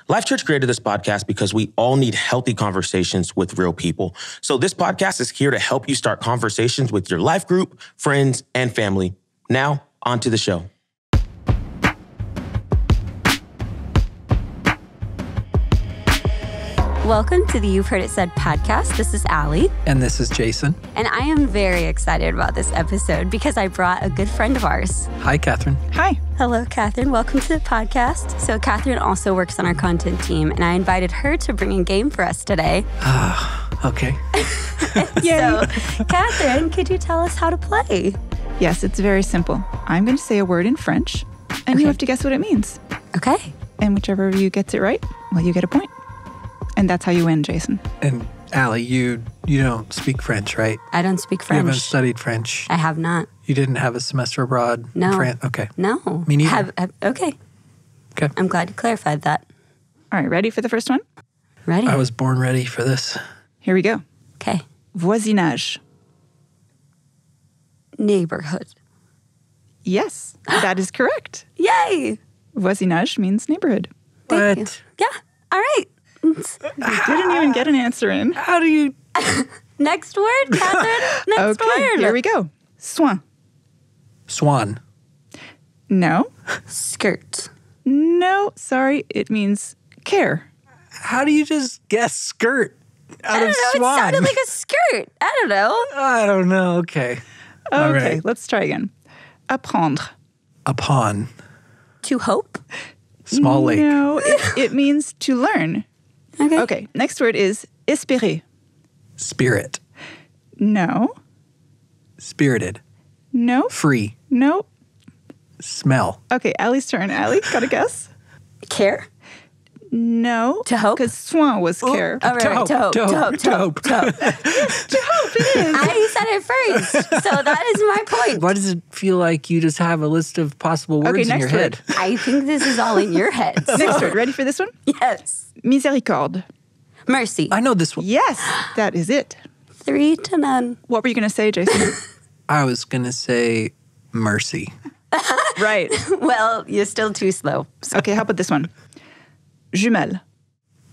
Life.Church created this podcast because we all need healthy conversations with real people. So this podcast is here to help you start conversations with your life group, friends, and family. Now, on to the show. Welcome to the You've Heard It Said podcast. This is Allie. And this is Jason. And I am very excited about this episode because I brought a good friend of ours. Hi, Catherine. Hi. Hello, Catherine. Welcome to the podcast. So Catherine also works on our content team, and I invited her to bring a game for us today. Okay. So, Catherine, could you tell us how to play? Yes, it's very simple. I'm going to say a word in French, and you have to guess what it means. Okay. And whichever of you gets it right, well, you get a point. And that's how you win, Jason. And Allie, you don't speak French, right? I don't speak You French. haven't studied French. I have not. You didn't have a semester abroad No. in France? Okay. No. Me neither. Okay. Okay. I'm glad you clarified that. All right, ready for the first one? Ready? I was born ready for this. Here we go. Okay. Voisinage. Neighborhood. Yes, that is correct. Yay! Voisinage means neighborhood. Thank What? you. Yeah. All right. You didn't even get an answer in. How do you... Next word, Catherine. Next word. Here we go. Soin. Swan. No. Skirt. No, sorry, it means care. How do you just guess skirt out I don't of know. swan? It sounded like a skirt. I don't know. I don't know. Okay. All Okay, right. let's try again. Apprendre. Upon. To hope. Small lake. No, it means to learn. Okay. Okay, next word is espérer. Spirit. No, Spirited. no, Free. no. Smell. Okay, Allie's turn. Allie, got a guess? Care. No. To hope? Because soin was care. All right. To hope. To hope. To hope. To hope. To hope it is. I said it first, so that is my point. Why does it feel like you just have a list of possible words in next your word. head? I think this is all in your head. So. Next word. Ready for this one? Yes. Miséricorde. Mercy. I know this one. Yes, that is it. 3 to none. What were you going to say, Jason? I was going to say mercy. Right. Well, you're still too slow. Okay, how about this one? Jumelle.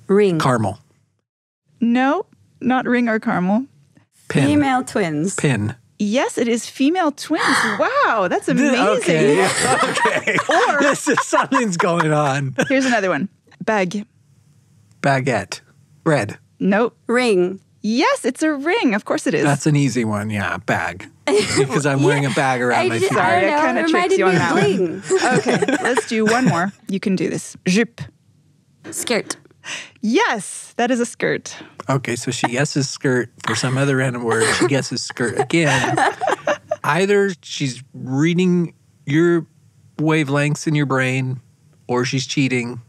Ring. Caramel. No, not ring or caramel. Pin. Female twins. Pin. Yes, it is female twins. Wow, that's amazing. Okay. Okay. Something's going on. Here's another one. Bag. Baguette. Bread. Nope. Ring. Yes, it's a ring. Of course it is. That's an easy one. Yeah, bag. Because I'm wearing a bag around my feet. Sorry, I kinda tricked you on that one. Bling. Okay, let's do one more. You can do this. Jupe. Skirt. Yes, that is a skirt. Okay, so she guesses skirt for some other random word. She guesses skirt again. Either she's reading your wavelengths in your brain, or she's cheating,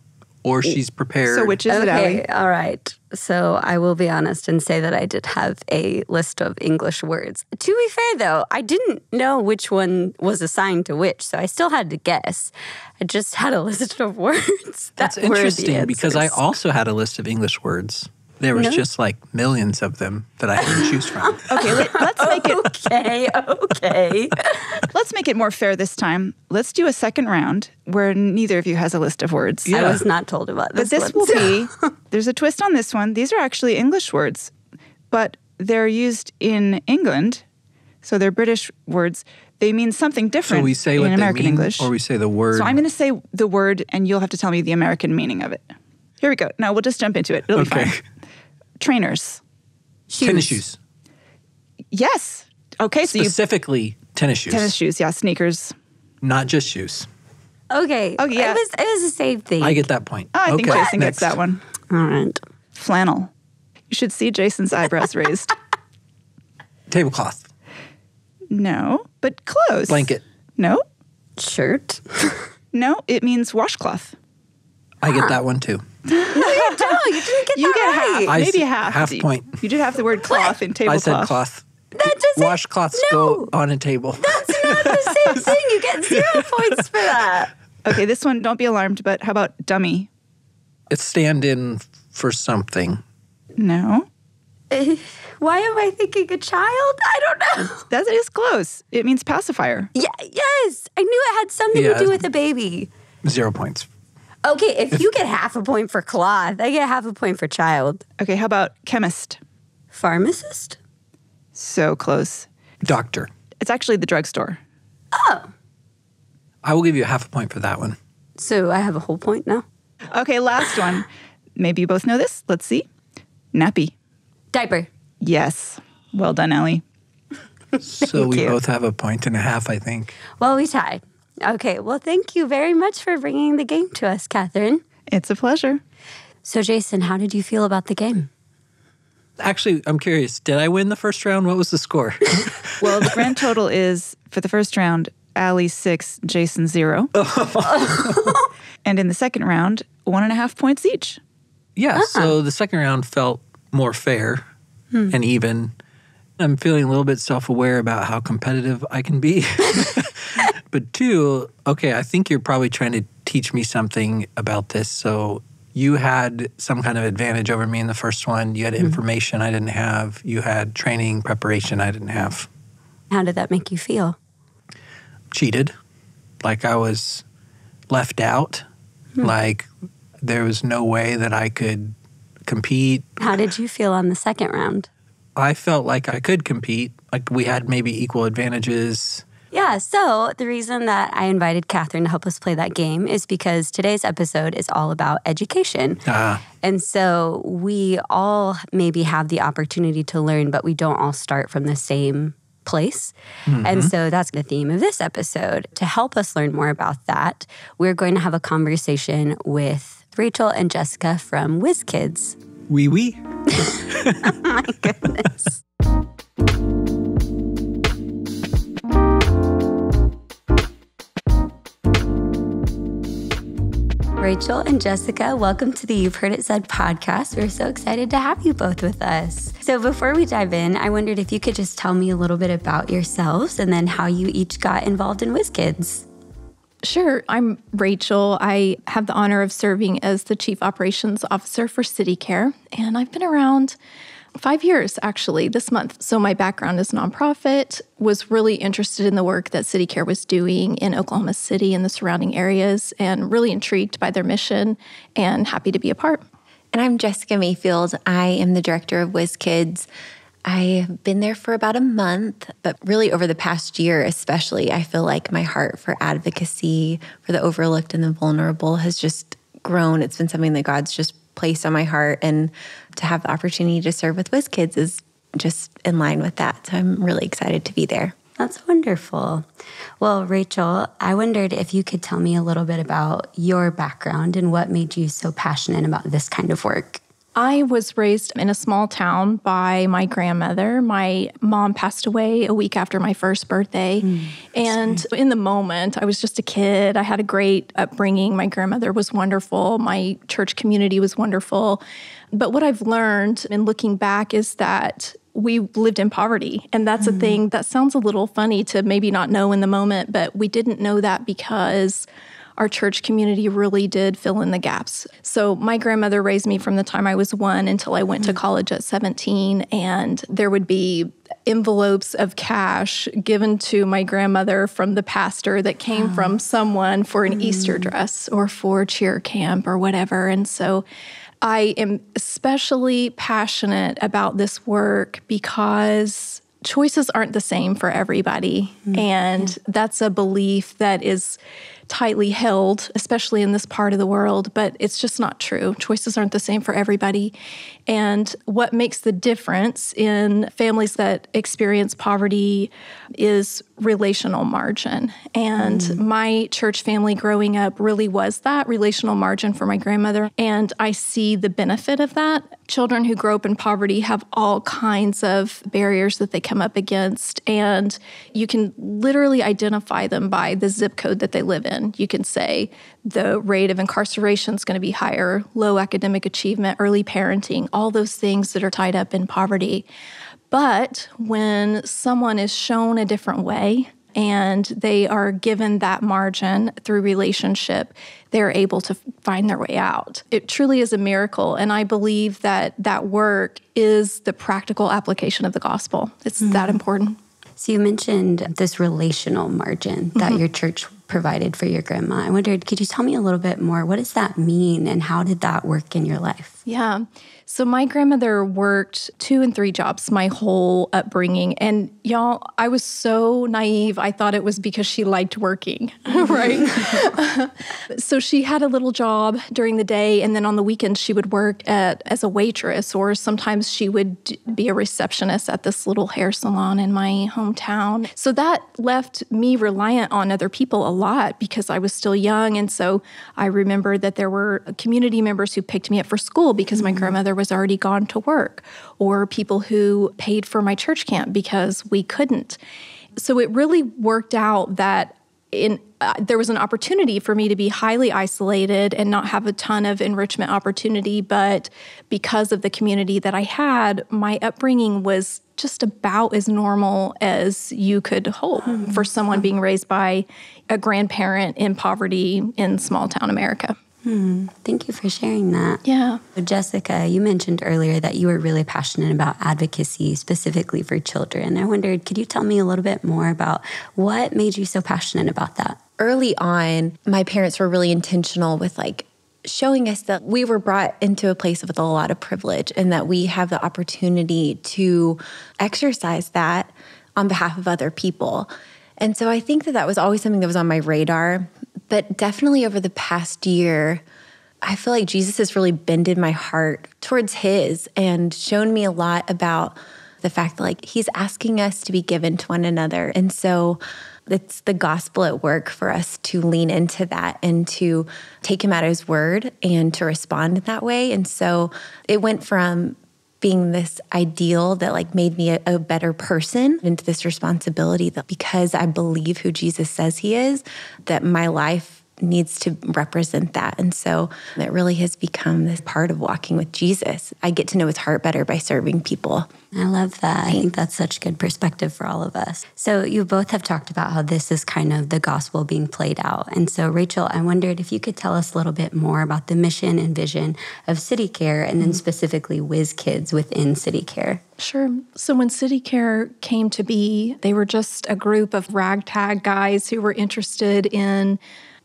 or she's prepared. So which is it, Allie? Okay, all right. So I will be honest and say that I did have a list of English words. To be fair, though, I didn't know which one was assigned to which, so I still had to guess. I just had a list of words. That's that were the interesting because I answers. also had a list of English words. There was just like millions of them that I had to choose from. Okay, let's make it Okay. let's make it more fair this time. Let's do a second round where neither of you has a list of words. Yeah. I was not told about But this this one. will be, there's a twist on this one. These are actually English words, but they're used in England, so they're British words. They mean something different So we say in what they American mean, English. or we say the word. So I'm going to say the word, and you'll have to tell me the American meaning of it. Here we go. Now we'll just jump into it. It'll be Okay. fine. Trainers. Tennis shoes. Yes. Okay, so Specifically tennis shoes. tennis shoes. Yeah, sneakers. Not just shoes. Okay. Okay, yeah. It was the same thing. I get that point. Oh, I think Okay, Jason next. gets that one. All right. Flannel. You should see Jason's eyebrows raised. Tablecloth. No, but close. Blanket. No, Shirt. no, it means washcloth. I get that one too. No, you didn't get You that get right. half, I maybe s- half. half point. You did have the word cloth in I tablecloth. said cloth. That doesn't. Washcloths no, go on a table. That's not the same thing. You get 0 points for that. Okay, this one, don't be alarmed, but how about dummy? It's stand-in for something. No, Why am I thinking a child? I don't know. that is close. It means pacifier. Yeah, yes. I knew it had something Yeah. to do with a baby. 0 points. Okay, if you get half a point for cloth, I get half a point for child. Okay, how about chemist? Pharmacist? So close. Doctor. It's actually the drugstore. Oh. I will give you half a point for that one. So I have a whole point now? Okay, last one. Maybe you both know this. Let's see. Nappy. Diaper. Yes. Well done, Ellie. So we you. both have a point and a half, I think. Well, we tied. Okay, well, thank you very much for bringing the game to us, Catherine. It's a pleasure. So, Jason, how did you feel about the game? Actually, I'm curious. Did I win the first round? What was the score? Well, the grand total is, for the first round, Allie 6, Jason 0. And in the second round, 1.5 points each. Yeah, so the second round felt more fair and even. I'm feeling a little bit self-aware about how competitive I can be. But two, okay, I think you're probably trying to teach me something about this. So you had some kind of advantage over me in the first one. You had information I didn't have. You had training, preparation I didn't have. How did that make you feel? Cheated. Like I was left out. Like there was no way that I could compete. How did you feel on the second round? I felt like I could compete. Like we had maybe equal advantages. Yeah, so the reason that I invited Catherine to help us play that game is because today's episode is all about education. And so we all maybe have the opportunity to learn, but we don't all start from the same place. And so that's the theme of this episode. To help us learn more about that, we're going to have a conversation with Rachel and Jessica from Wizkids. Wee wee. Oh my goodness. Rachel and Jessica, welcome to the You've Heard It Said podcast. We're so excited to have you both with us. So before we dive in, I wondered if you could just tell me a little bit about yourselves and then how you each got involved in Wizkids. Sure. I'm Rachel. I have the honor of serving as the Chief Operations Officer for City Care, and I've been around 5 years, actually, this month. So my background is nonprofit, was really interested in the work that City Care was doing in Oklahoma City and the surrounding areas, and really intrigued by their mission and happy to be a part. And I'm Jessica Mayfield. I am the director of Wizkids. I've been there for about a month, but really over the past year especially, I feel like my heart for advocacy for the overlooked and the vulnerable has just grown. It's been something that God's just placed on my heart, and to have the opportunity to serve with Wizkids is just in line with that. So I'm really excited to be there. That's wonderful. Well, Rachel, I wondered if you could tell me a little bit about your background and what made you so passionate about this kind of work. I was raised in a small town by my grandmother. My mom passed away a week after my first birthday. And in the moment, I was just a kid. I had a great upbringing. My grandmother was wonderful. My church community was wonderful. But what I've learned in looking back is that we lived in poverty. And that's a thing that sounds a little funny to maybe not know in the moment, but we didn't know that because our church community really did fill in the gaps. So my grandmother raised me from the time I was 1 until I went to college at 17. And there would be envelopes of cash given to my grandmother from the pastor that came from someone for an Easter dress or for cheer camp or whatever. And so I am especially passionate about this work because choices aren't the same for everybody. And that's a belief that is tightly held, especially in this part of the world, but it's just not true. Choices aren't the same for everybody. And what makes the difference in families that experience poverty is relational margin. And my church family growing up really was that relational margin for my grandmother. And I see the benefit of that. Children who grow up in poverty have all kinds of barriers that they come up against. And you can literally identify them by the zip code that they live in. You can say the rate of incarceration is going to be higher, low academic achievement, early parenting, all those things that are tied up in poverty. But when someone is shown a different way and they are given that margin through relationship, they're able to find their way out. It truly is a miracle. And I believe that that work is the practical application of the gospel. It's that important. So you mentioned this relational margin that your church provided for your grandma. I wondered, could you tell me a little bit more? What does that mean and how did that work in your life? Yeah. So my grandmother worked 2 and 3 jobs my whole upbringing. And y'all, I was so naive. I thought it was because she liked working, right? So she had a little job during the day. And then on the weekends, she would work as a waitress, or sometimes she would be a receptionist at this little hair salon in my hometown. So that left me reliant on other people a lot because I was still young. And so I remember that there were community members who picked me up for school because my grandmother was already gone to work, or people who paid for my church camp because we couldn't. So it really worked out that there was an opportunity for me to be highly isolated and not have a ton of enrichment opportunity. But because of the community that I had, my upbringing was just about as normal as you could hope for someone being raised by a grandparent in poverty in small town America. Thank you for sharing that. Yeah. Jessica, you mentioned earlier that you were really passionate about advocacy, specifically for children. I wondered, could you tell me a little bit more about what made you so passionate about that? Early on, my parents were really intentional with showing us that we were brought into a place with a lot of privilege and that we have the opportunity to exercise that on behalf of other people. And so I think that was always something that was on my radar. But definitely over the past year, I feel like Jesus has really bended my heart towards his and shown me a lot about the fact that he's asking us to be given to one another. And so it's the gospel at work for us to lean into that and to take him at his word and to respond in that way. And so it went from being this ideal that made me a better person into this responsibility that because I believe who Jesus says he is, that my life needs to represent that. And so it really has become this part of walking with Jesus. I get to know his heart better by serving people. I love that. I think that's such good perspective for all of us. So you both have talked about how this is kind of the gospel being played out. And so Rachel, I wondered if you could tell us a little bit more about the mission and vision of City Care and then specifically Wizkids within City Care. Sure. So when City Care came to be, they were just a group of ragtag guys who were interested in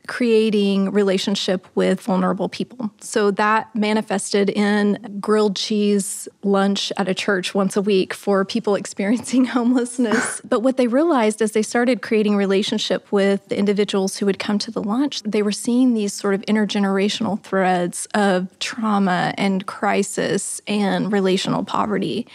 creating relationship with vulnerable people. So that manifested in grilled cheese lunch at a church once a week for people experiencing homelessness. But what they realized as they started creating relationship with the individuals who would come to the lunch, they were seeing these sort of intergenerational threads of trauma and crisis and relational poverty.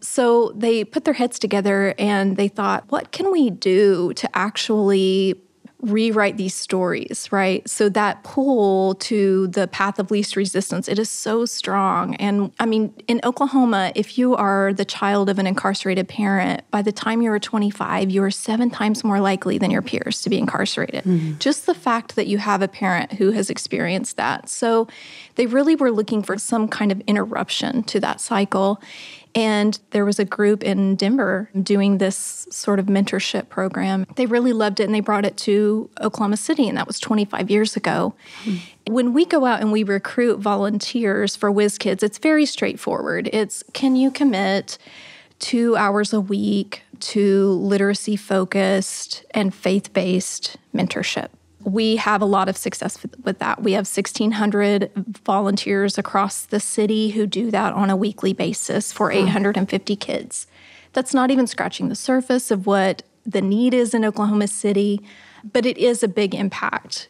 So they put their heads together and they thought, what can we do to actually rewrite these stories, right? So that pull to the path of least resistance, it is so strong. And I mean, in Oklahoma, if you are the child of an incarcerated parent, by the time you are 25, you are 7 times more likely than your peers to be incarcerated. Just the fact that you have a parent who has experienced that. So they really were looking for some kind of interruption to that cycle. And there was a group in Denver doing this sort of mentorship program. They really loved it, and they brought it to Oklahoma City, and that was 25 years ago. When we go out and we recruit volunteers for Wizkids, it's very straightforward. It's, can you commit 2 hours a week to literacy-focused and faith-based mentorship? We have a lot of success with that. We have 1,600 volunteers across the city who do that on a weekly basis for 850 kids. That's not even scratching the surface of what the need is in Oklahoma City, but it is a big impact.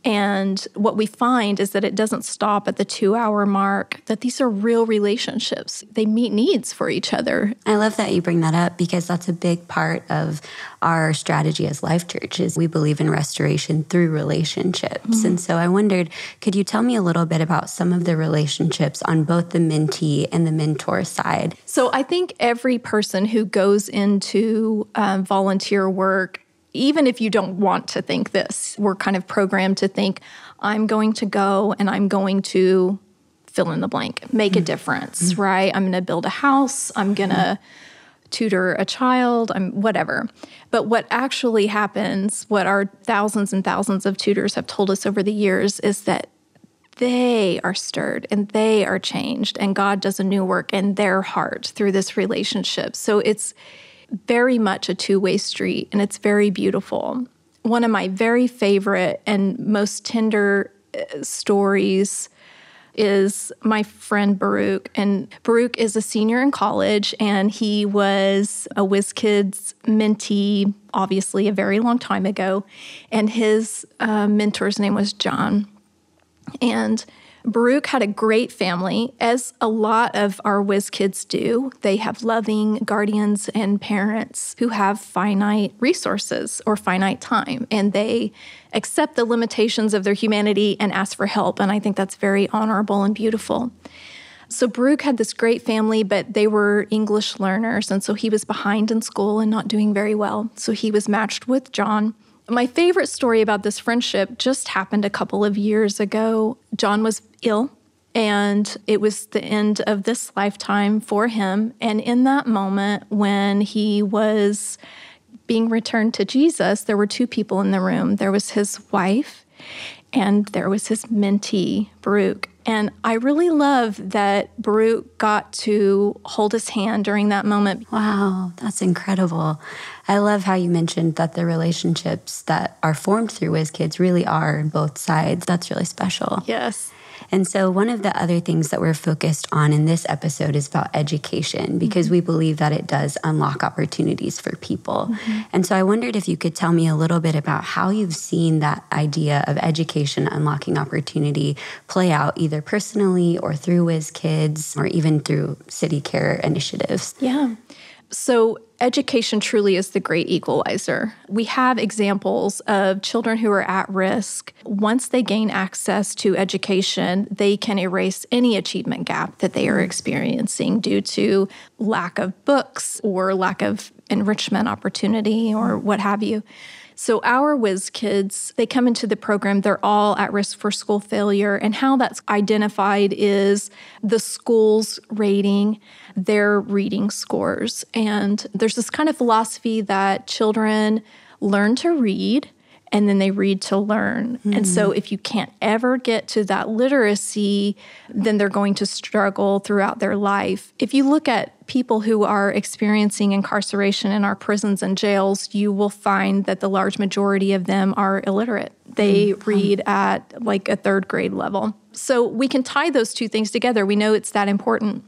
And what we find is that it doesn't stop at the 2-hour mark, that these are real relationships. They meet needs for each other. I love that you bring that up because that's a big part of our strategy as Life.Church is we believe in restoration through relationships. And so I wondered, could you tell me a little bit about some of the relationships on both the mentee and the mentor side? So I think every person who goes into volunteer work, even if you don't want to think this, we're kind of programmed to think, I'm going to go and I'm going to fill in the blank, make a difference, right? I'm going to build a house. I'm going to tutor a child, whatever. But what actually happens, what our thousands and thousands of tutors have told us over the years is that they are stirred and they are changed and God does a new work in their heart through this relationship. So it's very much a two-way street, and it's very beautiful. one of my very favorite and most tender stories is my friend Baruch. And Baruch is a senior in college, and he was a Wizkids mentee, obviously a very long time ago. And his mentor's name was John. And Baruch had a great family, as a lot of our Wizkids do. They have loving guardians and parents who have finite resources or finite time, and they accept the limitations of their humanity and ask for help. And I think that's very honorable and beautiful. So Baruch had this great family, but they were English learners, and so he was behind in school and not doing very well. So he was matched with John. My favorite story about this friendship just happened a couple of years ago. John was ill, and it was the end of this lifetime for him. And in that moment, when he was being returned to Jesus, there were two people in the room. There was his wife, and there was his mentee, Baruch. And I really love that Baruch got to hold his hand during that moment. Wow, that's incredible. I love how you mentioned that the relationships that are formed through Wizkids really are on both sides. That's really special. Yes. And so one of the other things that we're focused on in this episode is about education, because we believe that it does unlock opportunities for people. And so I wondered if you could tell me a little bit about how you've seen that idea of education unlocking opportunity play out either personally or through Wizkids or even through city care initiatives. Yeah. So education truly is the great equalizer. We have examples of children who are at risk. Once they gain access to education, they can erase any achievement gap that they are experiencing due to lack of books or lack of enrichment opportunity or what have you. So our Wizkids, they come into the program, they're all at risk for school failure. And how that's identified is the school's rating, their reading scores. And there's this kind of philosophy that children learn to read and then they read to learn. And so if you can't ever get to that literacy, then they're going to struggle throughout their life. If you look at people who are experiencing incarceration in our prisons and jails, you will find that the large majority of them are illiterate. They read at like a third grade level. So we can tie those two things together. We know it's that important.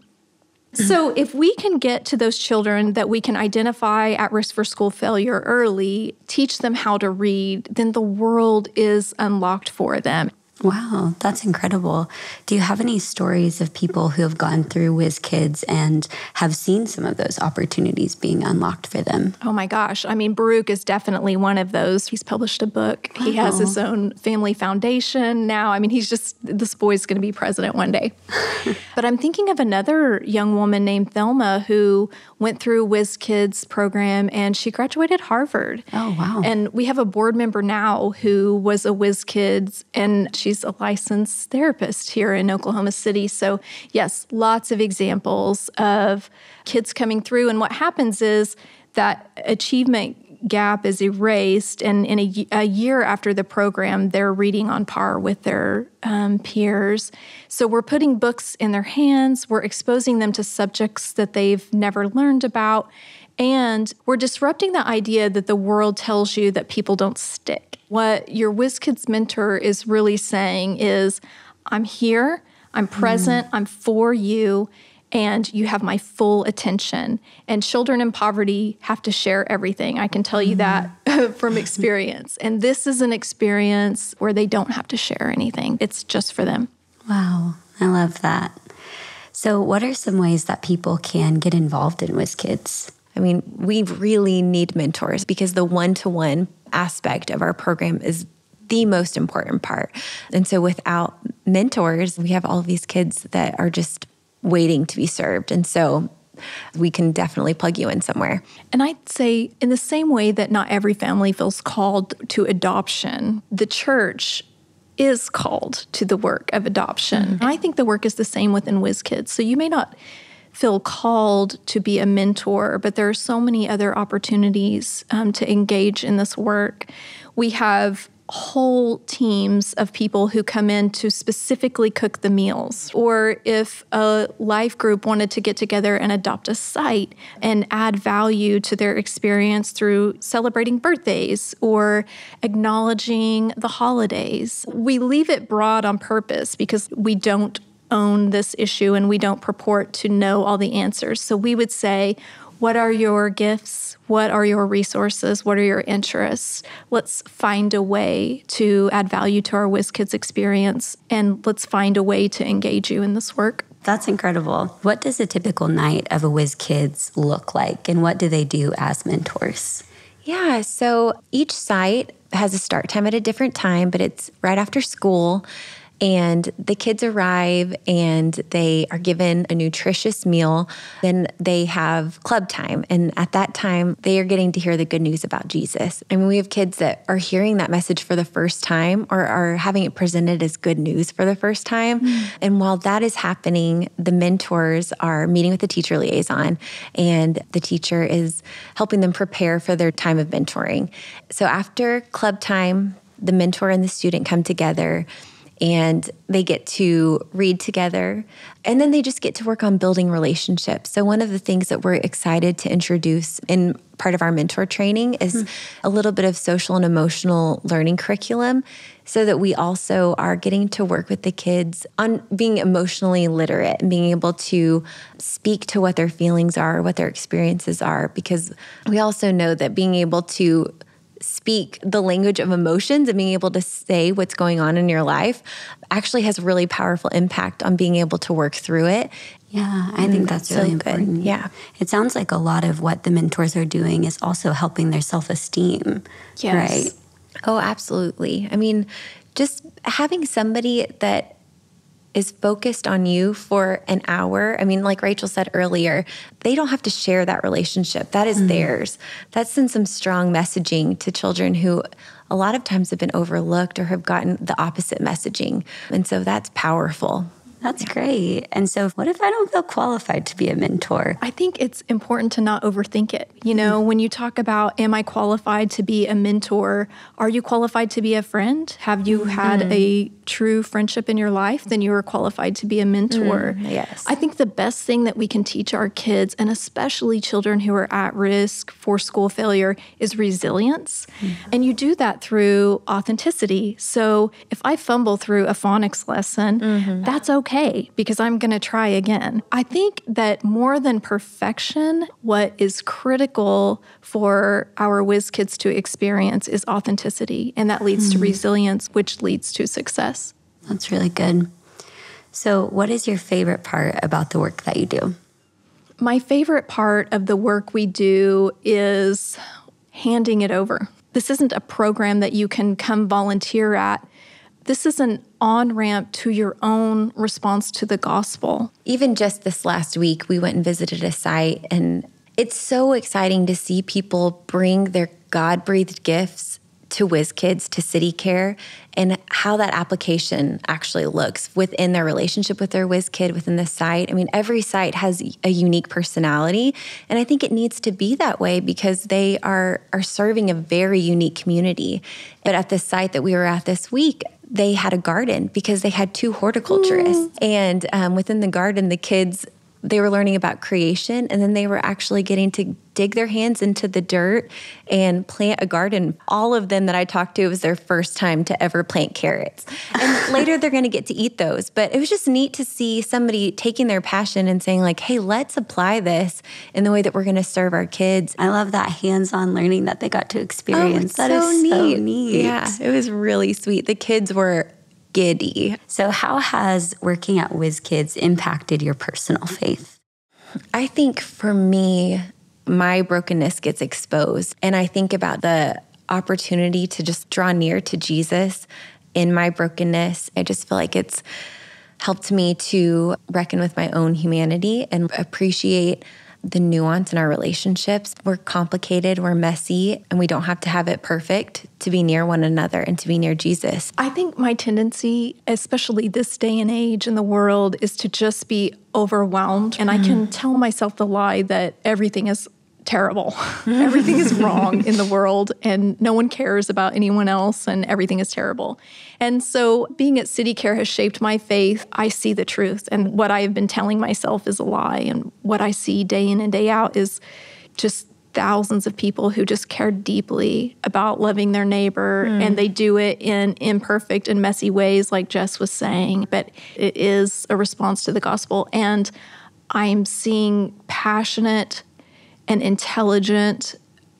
So if we can get to those children that we can identify at risk for school failure early, teach them how to read, then the world is unlocked for them. Wow, that's incredible. Do you have any stories of people who have gone through Wizkids and have seen some of those opportunities being unlocked for them? Oh my gosh. I mean, Baruch is definitely one of those. He's published a book. Wow. He has his own family foundation now. I mean, this boy's going to be president one day. But I'm thinking of another young woman named Thelma who went through Wizkids program and she graduated Harvard. Oh, wow. And we have a board member now who was a Wizkids, and she's a licensed therapist here in Oklahoma City. So yes, lots of examples of kids coming through. And what happens is that achievement gap is erased. And in a year after the program, they're reading on par with their peers. So we're putting books in their hands. We're exposing them to subjects that they've never learned about. And we're disrupting the idea that the world tells you that people don't stick. What your Wizkids mentor is really saying is, I'm here, I'm present, I'm for you, and you have my full attention. And children in poverty have to share everything. I can tell you that from experience. And this is an experience where they don't have to share anything. It's just for them. Wow, I love that. So what are some ways that people can get involved in Wizkids? I mean, we really need mentors because the one-to-one aspect of our program is the most important part. And so without mentors, we have all of these kids that are just waiting to be served. And so we can definitely plug you in somewhere. And I'd say in the same way that not every family feels called to adoption, the church is called to the work of adoption. And I think the work is the same within Wizkids. So you may not feel called to be a mentor, but there are so many other opportunities to engage in this work. We have whole teams of people who come in to specifically cook the meals. Or if a life group wanted to get together and adopt a site and add value to their experience through celebrating birthdays or acknowledging the holidays. We leave it broad on purpose because we don't own this issue and we don't purport to know all the answers. So we would say, what are your gifts? What are your resources? What are your interests? Let's find a way to add value to our Wizkids experience, and let's find a way to engage you in this work. That's incredible. What does a typical night of a Wizkids look like, and what do they do as mentors? Yeah, so each site has a start time at a different time, but it's right after school. And the kids arrive and they are given a nutritious meal. Then they have club time. And at that time, they are getting to hear the good news about Jesus. I mean, we have kids that are hearing that message for the first time or are having it presented as good news for the first time. And while that is happening, the mentors are meeting with the teacher liaison, and the teacher is helping them prepare for their time of mentoring. So after club time, the mentor and the student come together and they get to read together, and then they just get to work on building relationships. So one of the things that we're excited to introduce in part of our mentor training is a little bit of social and emotional learning curriculum, so that we also are getting to work with the kids on being emotionally literate and being able to speak to what their feelings are, what their experiences are, because we also know that being able to speak the language of emotions and being able to say what's going on in your life actually has really powerful impact on being able to work through it. Yeah, I think that's really important. Good. Yeah. It sounds like a lot of what the mentors are doing is also helping their self-esteem, Yes. right? Oh, absolutely. I mean, just having somebody that is focused on you for an hour. I mean, like Rachel said earlier, they don't have to share that relationship. That is theirs. That sends some strong messaging to children who a lot of times have been overlooked or have gotten the opposite messaging. And so that's powerful. That's great. And so what if I don't feel qualified to be a mentor? I think it's important to not overthink it. You know, when you talk about, am I qualified to be a mentor? Are you qualified to be a friend? Have you had a true friendship in your life? Then you are qualified to be a mentor. Yes. I think the best thing that we can teach our kids, and especially children who are at risk for school failure, is resilience. And you do that through authenticity. So if I fumble through a phonics lesson, that's okay, because I'm going to try again. I think that more than perfection, what is critical for our Wizkids to experience is authenticity, and that leads to resilience, which leads to success. That's really good. So what is your favorite part about the work that you do? My favorite part of the work we do is handing it over. This isn't a program that you can come volunteer at. This is an on-ramp to your own response to the gospel. Even just this last week, we went and visited a site, and it's so exciting to see people bring their God-breathed gifts to Wizkids, to City Care, and how that application actually looks within their relationship with their Wizkid, within the site. I mean, every site has a unique personality, and I think it needs to be that way because they are serving a very unique community. But at the site that we were at this week, they had a garden because they had 2 horticulturists. And within the garden, the kids, they were learning about creation, and then they were actually getting to dig their hands into the dirt and plant a garden. All of them that I talked to, it was their first time to ever plant carrots. And later they're going to get to eat those. But it was just neat to see somebody taking their passion and saying like, hey, let's apply this in the way that we're going to serve our kids. I love that hands-on learning that they got to experience. That is so neat. Yeah, it was really sweet. The kids were giddy. So how has working at Wizkids impacted your personal faith? I think for me, my brokenness gets exposed. And I think about the opportunity to just draw near to Jesus in my brokenness. I just feel like it's helped me to reckon with my own humanity and appreciate the nuance in our relationships. We're complicated, we're messy, and we don't have to have it perfect to be near one another and to be near Jesus. I think my tendency, especially this day and age in the world, is to just be overwhelmed. And I can tell myself the lie that everything is terrible. Everything is wrong in the world and no one cares about anyone else and everything is terrible. And so being at City Care has shaped my faith. I see the truth and what I have been telling myself is a lie. And what I see day in and day out is just thousands of people who just care deeply about loving their neighbor. And they do it in imperfect and messy ways like Jess was saying. But it is a response to the gospel. And I'm seeing passionate and intelligent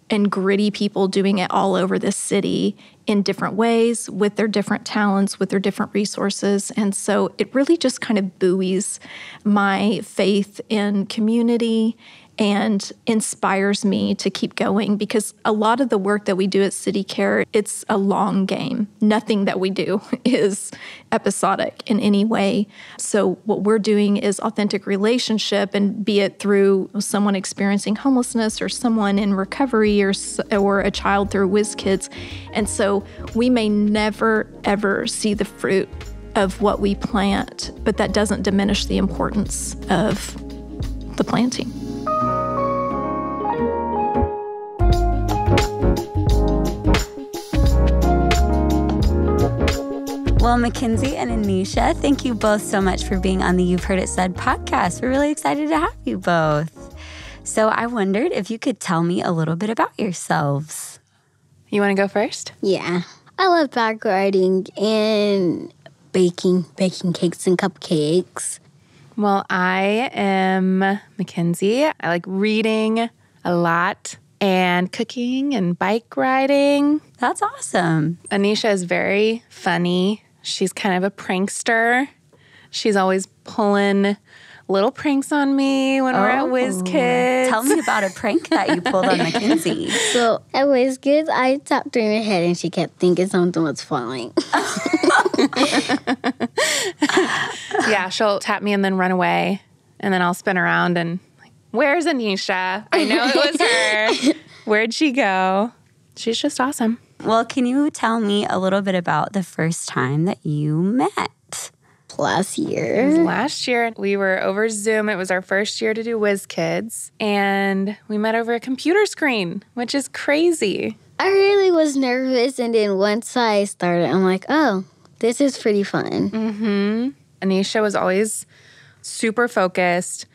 and gritty people doing it all over this city in different ways, with their different talents, with their different resources. And so it really just kind of buoys my faith in community and inspires me to keep going, because a lot of the work that we do at City Care, it's a long game. Nothing that we do is episodic in any way. So what we're doing is authentic relationship, and be it through someone experiencing homelessness or someone in recovery or a child through Wizkids. And so we may never, ever see the fruit of what we plant, but that doesn't diminish the importance of the planting. Well, Mackenzie and Anisha, thank you both so much for being on the You've Heard It Said podcast. We're really excited to have you both. So I wondered if you could tell me a little bit about yourselves. You want to go first? Yeah. I love bike riding and baking cakes and cupcakes. Well, I am Mackenzie. I like reading a lot and cooking and bike riding. That's awesome. Anisha is very funny. She's kind of a prankster. She's always pulling little pranks on me when we're at Wizkids. Tell me about a prank that you pulled on Mackenzie. So at Wizkids, I tapped her in her head and she kept thinking something was falling. Yeah, she'll tap me and then run away. And then I'll spin around and, where's Anisha? I know it was her. Where'd she go? She's just awesome. Well, can you tell me a little bit about the first time that you met? Last It was year. last year. We were over Zoom. It was our first year to do Wizkids. And we met over a computer screen, which is crazy. I really was nervous, and then once I started, I'm like, oh, this is pretty fun. Anisha was always super focused,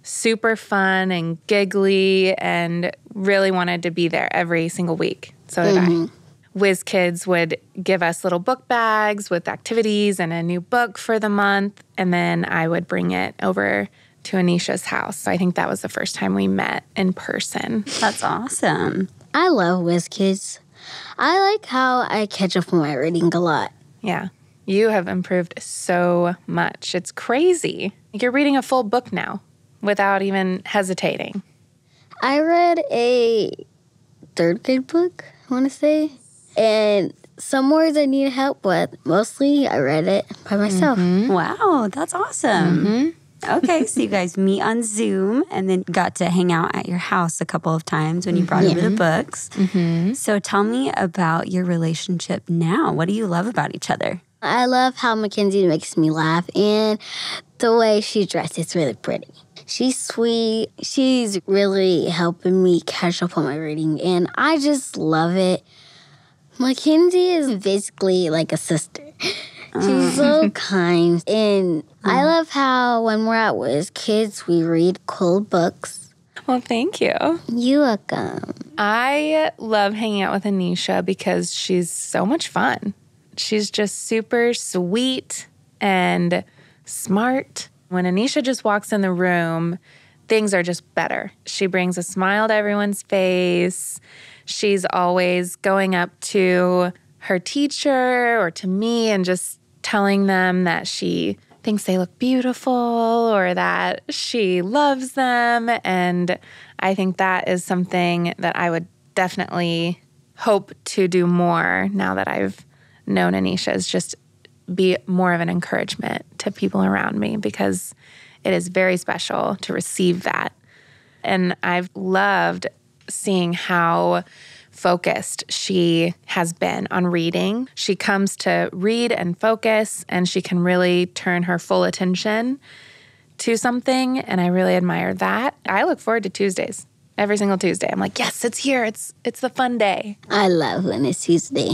super fun and giggly, and really wanted to be there every single week. So did I. Wizkids would give us little book bags with activities and a new book for the month, and then I would bring it over to Anisha's house. So I think that was the first time we met in person. That's awesome. I love Wizkids. I like how I catch up on my reading a lot. Yeah. You have improved so much. It's crazy. You're reading a full book now without even hesitating. I read a third grade book, I want to say, and some words I needed help with. Mostly, I read it by myself. Wow, that's awesome. Okay, so you guys meet on Zoom and then got to hang out at your house a couple of times when you brought over the books. So tell me about your relationship now. What do you love about each other? I love how Mackenzie makes me laugh, and the way she dresses is really pretty. She's sweet. She's really helping me catch up on my reading, and I just love it. Mackenzie is basically like a sister. She's so kind, and I love how when we're at Wizkids, we read cool books. Well, thank you. You're welcome. I love hanging out with Anisha because she's so much fun. She's just super sweet and smart. When Anisha just walks in the room, things are just better. She brings a smile to everyone's face. She's always going up to her teacher or to me and just telling them that she thinks they look beautiful or that she loves them. And I think that is something that I would definitely hope to do more now that I've known Anisha, is just be more of an encouragement to people around me, because it is very special to receive that. And I've loved seeing how focused she has been on reading. She comes to read and focus, and she can really turn her full attention to something, and I really admire that. I look forward to Tuesdays. Every single Tuesday. I'm like, yes, it's here. It's the fun day. I love when it's Tuesday.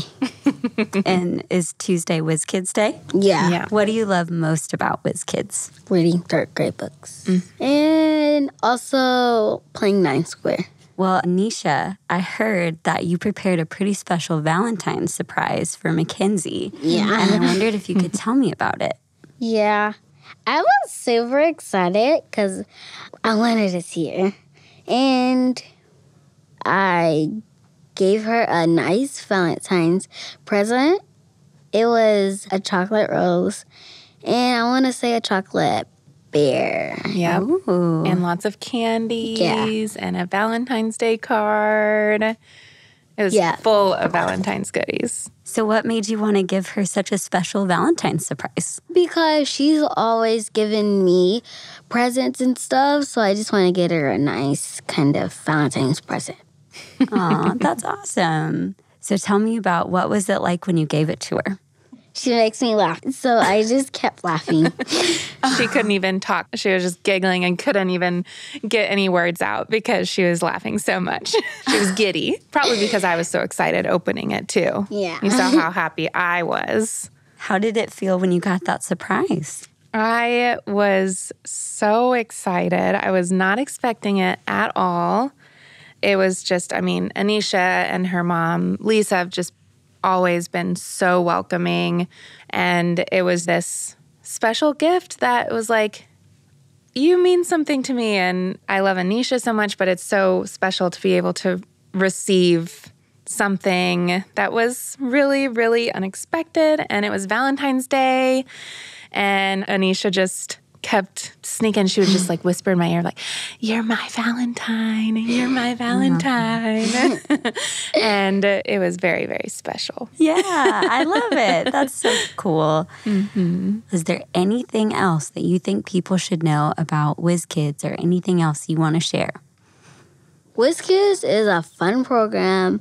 And is Tuesday Wizkids Day? Yeah. What do you love most about Wizkids? Reading third grade books. And also playing 9 Square. Well, Anisha, I heard that you prepared a pretty special Valentine's surprise for Mackenzie. Yeah. And I wondered if you could tell me about it. Yeah. I was super excited because I wanted to see her. And I gave her a nice Valentine's present. It was a chocolate rose. And I want to say a chocolate bear. Yep. Ooh. And lots of candies and a Valentine's Day card. It was full of Valentine's goodies. So what made you want to give her such a special Valentine's surprise? Because she's always given me presents and stuff, so I just want to get her a nice kind of Valentine's present. Aw, that's awesome. So tell me about what was it like when you gave it to her? She makes me laugh, so I just kept laughing. She couldn't even talk. She was just giggling and couldn't even get any words out because she was laughing so much. She was giddy, probably because I was so excited opening it too. Yeah. You saw how happy I was. How did it feel when you got that surprise? I was so excited. I was not expecting it at all. It was just, Anisha and her mom, Lisa, have just always been so welcoming. And it was this special gift that was like, you mean something to me. And I love Anisha so much, but it's so special to be able to receive something that was really, really unexpected. And it was Valentine's Day. And Anisha just kept sneaking. She would just like whisper in my ear, like, you're my Valentine, you're my Valentine. And it was very, very special. Yeah, I love it. That's so cool. Mm-hmm. Is there anything else that you think people should know about Wizkids or anything else you want to share? Wizkids is a fun program.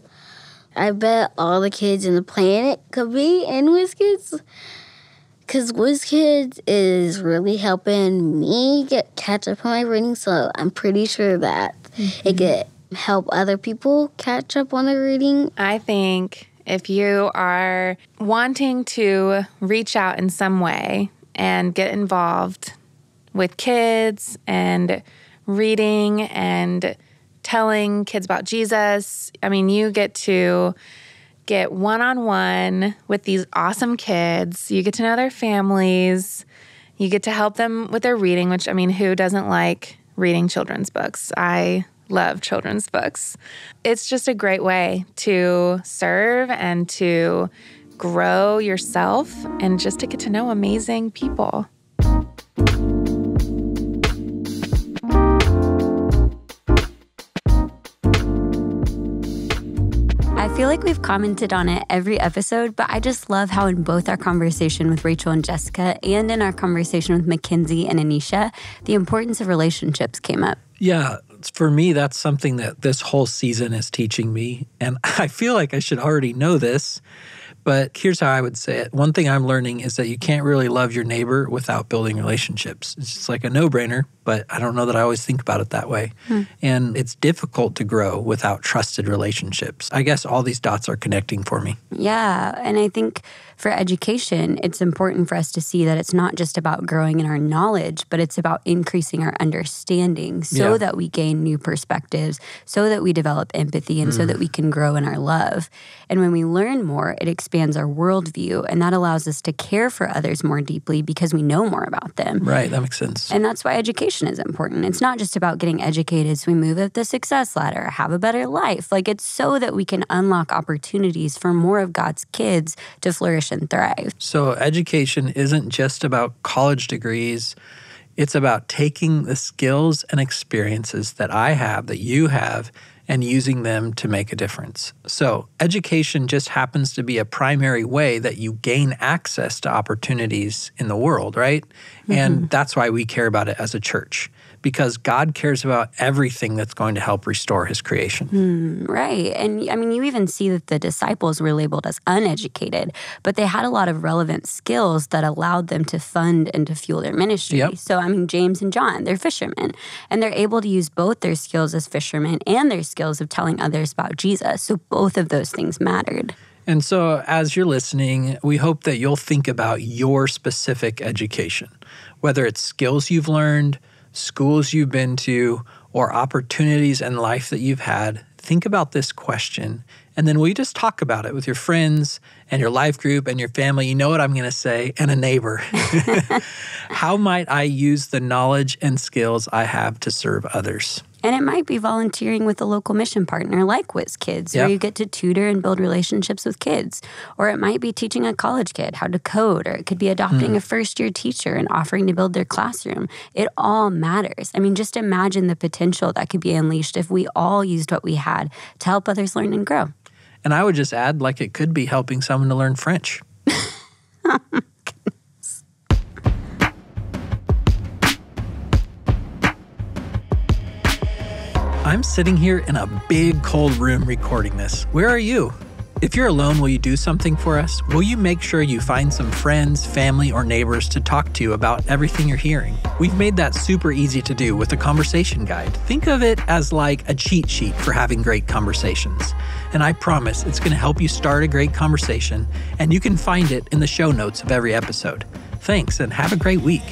I bet all the kids in the planet could be in Wizkids. Because Wizkids is really helping me catch up on my reading, so I'm pretty sure that it could help other people catch up on their reading. I think if you are wanting to reach out in some way and get involved with kids and reading and telling kids about Jesus, you get to get one-on-one with these awesome kids. You get to know their families. You get to help them with their reading, which, who doesn't like reading children's books? I love children's books. It's just a great way to serve and to grow yourself and just to get to know amazing people. I feel like we've commented on it every episode, but I just love how in both our conversation with Rachel and Jessica and in our conversation with Mackenzie and Anisha, the importance of relationships came up. Yeah, for me, that's something that this whole season is teaching me. And I feel like I should already know this, but here's how I would say it. One thing I'm learning is that you can't really love your neighbor without building relationships. It's just like a no-brainer, but I don't know that I always think about it that way. And it's difficult to grow without trusted relationships. I guess all these dots are connecting for me. Yeah, and I think for education, it's important for us to see that it's not just about growing in our knowledge, but it's about increasing our understanding so that we gain new perspectives, so that we develop empathy, and so that we can grow in our love. And when we learn more, it expands our worldview, and that allows us to care for others more deeply because we know more about them. Right, that makes sense. And that's why education is important. It's not just about getting educated so we move up the success ladder, have a better life. Like, it's so that we can unlock opportunities for more of God's kids to flourish and thrive. So education isn't just about college degrees. It's about taking the skills and experiences that I have, that you have, and using them to make a difference. So education just happens to be a primary way that you gain access to opportunities in the world, right? And that's why we care about it as a church, because God cares about everything that's going to help restore his creation. Right. And I mean, you even see that the disciples were labeled as uneducated, but they had a lot of relevant skills that allowed them to fund and to fuel their ministry. Yep. So, I mean, James and John, they're fishermen, and they're able to use both their skills as fishermen and their skills of telling others about Jesus. So both of those things mattered. And so as you're listening, we hope that you'll think about your specific education, whether it's skills you've learned, schools you've been to, or opportunities in life that you've had. Think about this question, and then will you just talk about it with your friends and your life group and your family? You know what I'm going to say, and a neighbor. How might I use the knowledge and skills I have to serve others? And it might be volunteering with a local mission partner like Wizkids, where you get to tutor and build relationships with kids. Or it might be teaching a college kid how to code, or it could be adopting a first-year teacher and offering to build their classroom. It all matters. I mean, just imagine the potential that could be unleashed if we all used what we had to help others learn and grow. And I would just add, like, it could be helping someone to learn French. I'm sitting here in a big cold room recording this. Where are you? If you're alone, will you do something for us? Will you make sure you find some friends, family, or neighbors to talk to about everything you're hearing? We've made that super easy to do with a conversation guide. Think of it as like a cheat sheet for having great conversations. And I promise it's going to help you start a great conversation, and you can find it in the show notes of every episode. Thanks, and have a great week.